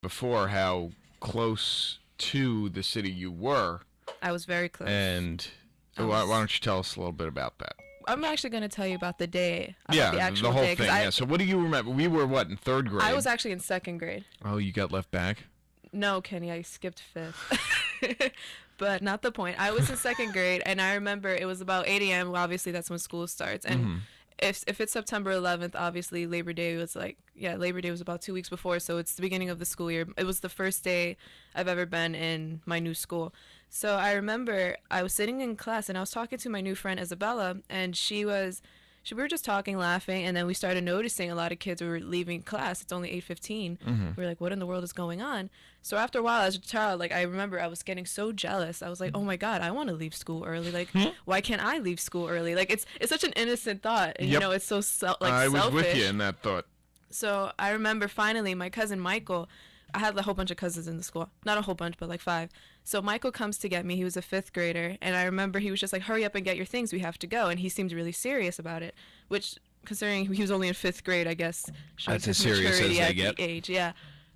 before how close to the city you were, I was very close. and I why was. don't you tell us a little bit about that? I'm actually going to tell you about the day, about Yeah, the the actual whole day, thing. because Yeah. So what do you remember? We were what, in third grade? I was actually in second grade. Oh, you got left back. No, Kenny, I skipped fifth. But not the point. I was in second grade, and I remember it was about 8 a.m. Well, obviously, that's when school starts. And if it's September 11th, obviously Labor Day was Labor Day was about 2 weeks before, so it's the beginning of the school year. It was the first day I've ever been in my new school. So I remember I was sitting in class, and I was talking to my new friend Isabella, and we were just talking, laughing, and then we started noticing a lot of kids were leaving class. It's only 8:15. We were like, what in the world is going on? So after a while, as a child, like, I remember I was getting so jealous. I was like, oh my God, I want to leave school early. Like, why can't I leave school early? Like, it's such an innocent thought, and Yep. it's so I was selfish. with you in that thought. So I remember finally my cousin Michael, I had a whole bunch of cousins in the school. Not a whole bunch, but like 5. So Michael comes to get me. He was a 5th grader. And I remember he was just like, hurry up and get your things. We have to go. And he seemed really serious about it, which, considering he was only in 5th grade, I guess, showed That's as his serious as maturity they at get. the age. Yeah.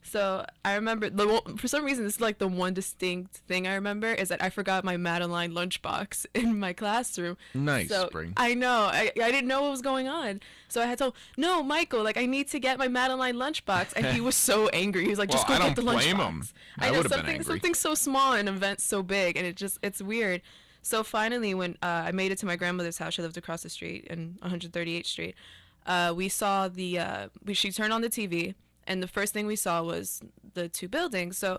So I remember, for some reason, this is like the one distinct thing I remember is that I forgot my Madeline lunchbox in my classroom. Nice, So Spring. I know. I didn't know what was going on. So I had told, no, Michael, like, I need to get my Madeline lunchbox. And he was so angry. He was like, just Well, go I get the don't lunchbox. blame him. I I know would've been something angry. something so small, an event so big, and it's weird. So finally, when I made it to my grandmother's house, she lived across the street in 138th Street. We saw she turned on the TV, and the first thing we saw was the 2 buildings. So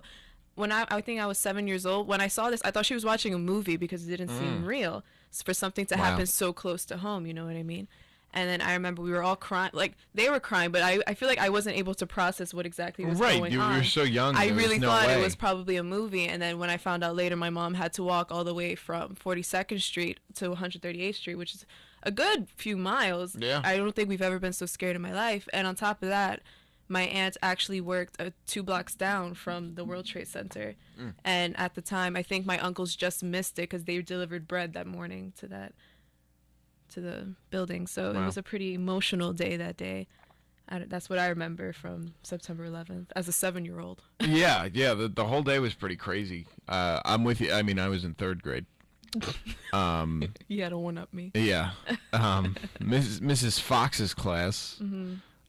when I think I was 7 years old, when I saw this, I thought she was watching a movie because it didn't seem real for something to Wow. happen so close to home. You know what I mean? And then I remember we were all crying, like they were crying, but I feel like I wasn't able to process what exactly was Right, going you on. were so young. I there was really no thought way. it was probably a movie, and then when I found out later, my mom had to walk all the way from 42nd Street to 138th Street, which is a good few miles. Yeah. I don't think we've ever been so scared in my life. And on top of that, my aunt actually worked 2 blocks down from the World Trade Center, and at the time, I think my uncles just missed it because they delivered bread that morning to the building. So Wow. it was a pretty emotional day that day. That's what I remember from September 11th as a 7-year-old. Yeah, the whole day was pretty crazy. I'm with you. I mean, I was in third grade. You had to one up me. Yeah. Mrs. Fox's class.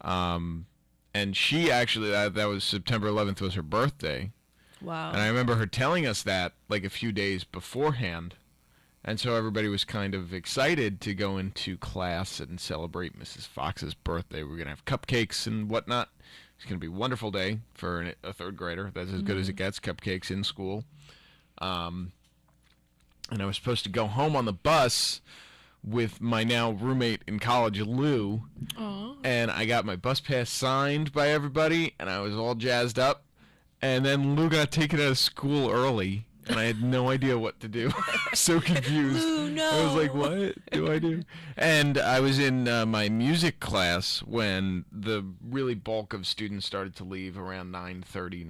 And she actually, that was September 11th was her birthday. Wow. And I remember her telling us that like a few days beforehand. And so everybody was kind of excited to go into class and celebrate Mrs. Fox's birthday. We're going to have cupcakes and whatnot. It's going to be a wonderful day for a third grader. That's as good as it gets, cupcakes in school. And I was supposed to go home on the bus with my now roommate in college, Lou. Aw. And I got my bus pass signed by everybody, and I was all jazzed up. And then Lou got taken out of school early, and I had no idea what to do. So confused. Lou, no. I was like, what do I do? And I was in my music class when the really bulk of students started to leave around 9:30,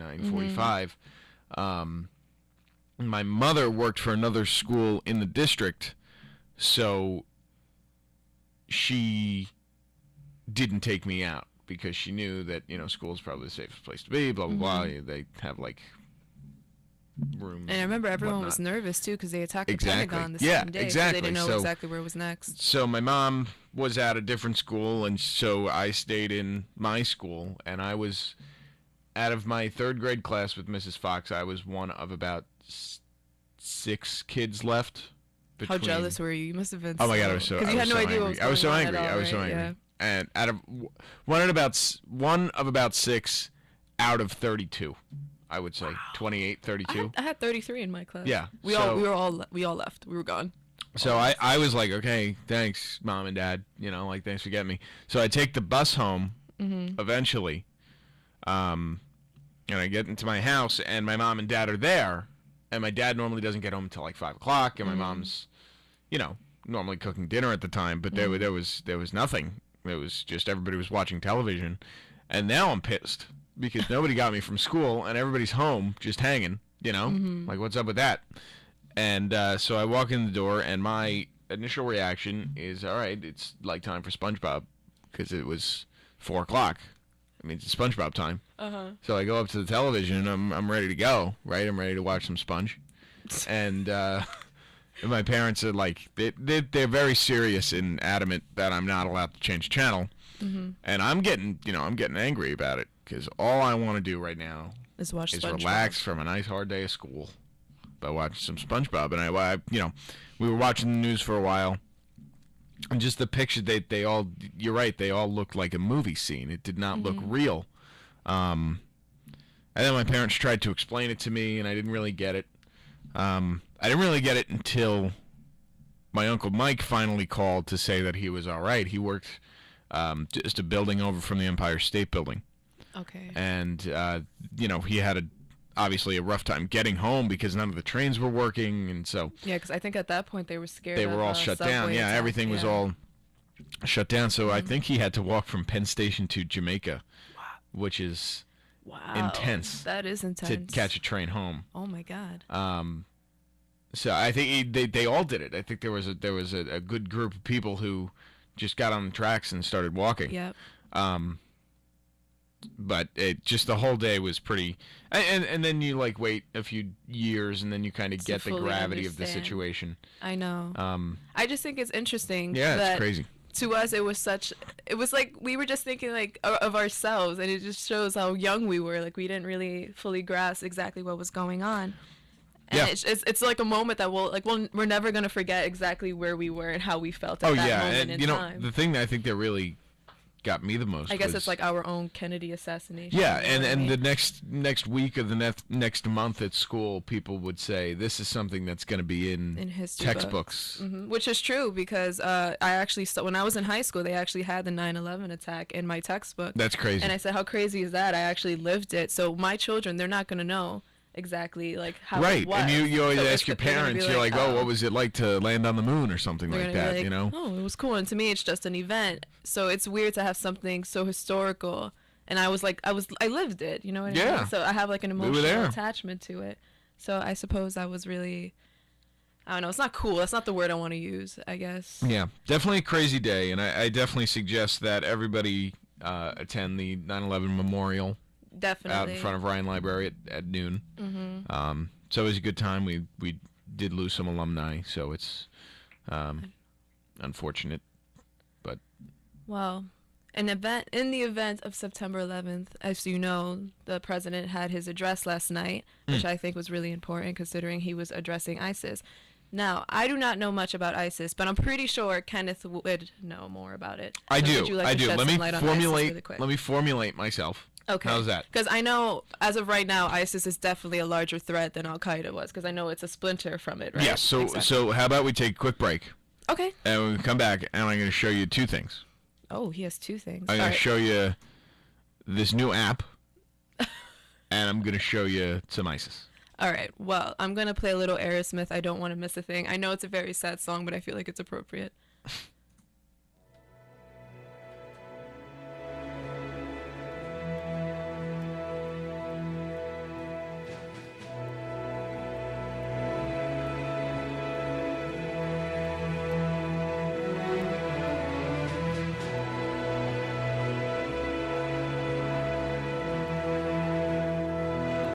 9:45. My mother worked for another school in the district, so she didn't take me out because she knew that, school's probably the safest place to be, blah, blah, blah. They have, like, rooms. And I remember everyone whatnot. was nervous too because they attacked Exactly. the Pentagon the Yeah, same day. exactly. So they didn't know So- exactly where was next. So my mom was at a different school, and so I stayed in my school, and I was, out of my third grade class with Mrs. Fox, I was one of about 6 kids left. How jealous were you? You must have been. Oh my God, I was so. Because you had no idea angry. what was I was so going on angry. at all, I was so right? angry. Yeah. And out of one of about 6 out of 32, I would say 28, 32. I had 33 in my class. Yeah, We all left. We were gone. So I was like, okay, thanks, Mom and Dad. Like, thanks for getting me. So I take the bus home eventually, and I get into my house, and my mom and dad are there, and my dad normally doesn't get home until like 5 o'clock, and my mom's, normally cooking dinner at the time, but there was nothing. It was just everybody was watching television, and now I'm pissed because nobody got me from school, and everybody's home just hanging. Like, what's up with that? And so I walk in the door, and my initial reaction is, all right, it's like time for SpongeBob, because it was 4 o'clock. I mean, it's SpongeBob time. Uh-huh. So I go up to the television and I'm ready to go, right? I'm ready to watch some Sponge. And my parents are like, they're very serious and adamant that I'm not allowed to change channel. Mm-hmm. And I'm getting angry about it because all I want to do right now Is watch is SpongeBob. relax from a nice hard day of school by watching some SpongeBob. And I we were watching the news for a while. And just the picture, they all, you're right, they all looked like a movie scene. It did not look real. And then my parents tried to explain it to me, and I didn't really get it. I didn't really get it until my Uncle Mike finally called to say that he was all right. He worked just a building over from the Empire State Building. Okay. And, he had obviously a rough time getting home because none of the trains were working, and so Yeah, because I think at that point they were scared. they were all shut down. Yeah, everything was all shut down. So I think he had to walk from Penn Station to Jamaica, which is intense. That is to intense. catch a train home. Oh my God. So I think they all did it. I think there was a good group of people who just got on the tracks and started walking. Yep. But it just the whole day was pretty, and then you like wait a few years and then you kind of get the fully gravity of the understand. situation. I know. I just think it's interesting. Yeah, that it's crazy. To us, it was like we were just thinking like of ourselves, and it just shows how young we were. Like we didn't really fully grasp exactly what was going on. And Yeah. it's like a moment that we're never gonna forget exactly where we were and how we felt at that moment and in time. the thing that I think that really got me the most. I guess was, it's like our own Kennedy assassination. yeah, you know what I and mean? the next week or the next month at school, people would say this is something that's going to be in history textbooks. Which is true because I actually when I was in high school, they actually had the 9/11 attack in my textbook. That's crazy. And I said, how crazy is that? I actually lived it. So my children, they're not gonna know exactly like how it was. And you always So ask your they're gonna be parents, you're like, oh, what was it like to land on the moon or something they're like gonna that, be like, oh, it was cool. And to me, it's just an event. So it's weird to have something so historical. And I lived it. You know what I Yeah. mean? So I have like an were emotional there. attachment to it. So I suppose I was really, I don't know. It's not cool. That's not the word I want to use, I guess. Yeah, definitely a crazy day, and I definitely suggest that everybody attend the 9/11 memorial Definitely. out in front of Ryan Library at noon. Mm-hmm. So it was a good time. We did lose some alumni, so it's unfortunate. But Well, in the event of September 11th, as you know, the president had his address last night, which I think was really important considering he was addressing ISIS. Now, I do not know much about ISIS, but I'm pretty sure Kenneth would know more about it. I So do. would you like I to do. shed Let me some light on ISIS formulate. really quick? Let me formulate myself. Okay. How's that? Because I know, as of right now, ISIS is definitely a larger threat than Al Qaeda was. Because I know it's a splinter from it, right? Yes. So Exactly. so how about we take a quick break Okay. and when we come back, and I'm going to show you two things. Oh, he has two things. I'm All going to right. show you this new app, and I'm going to show you some ISIS. All right. Well, I'm going to play a little Aerosmith. I don't want to miss a thing. I know it's a very sad song, but I feel like it's appropriate.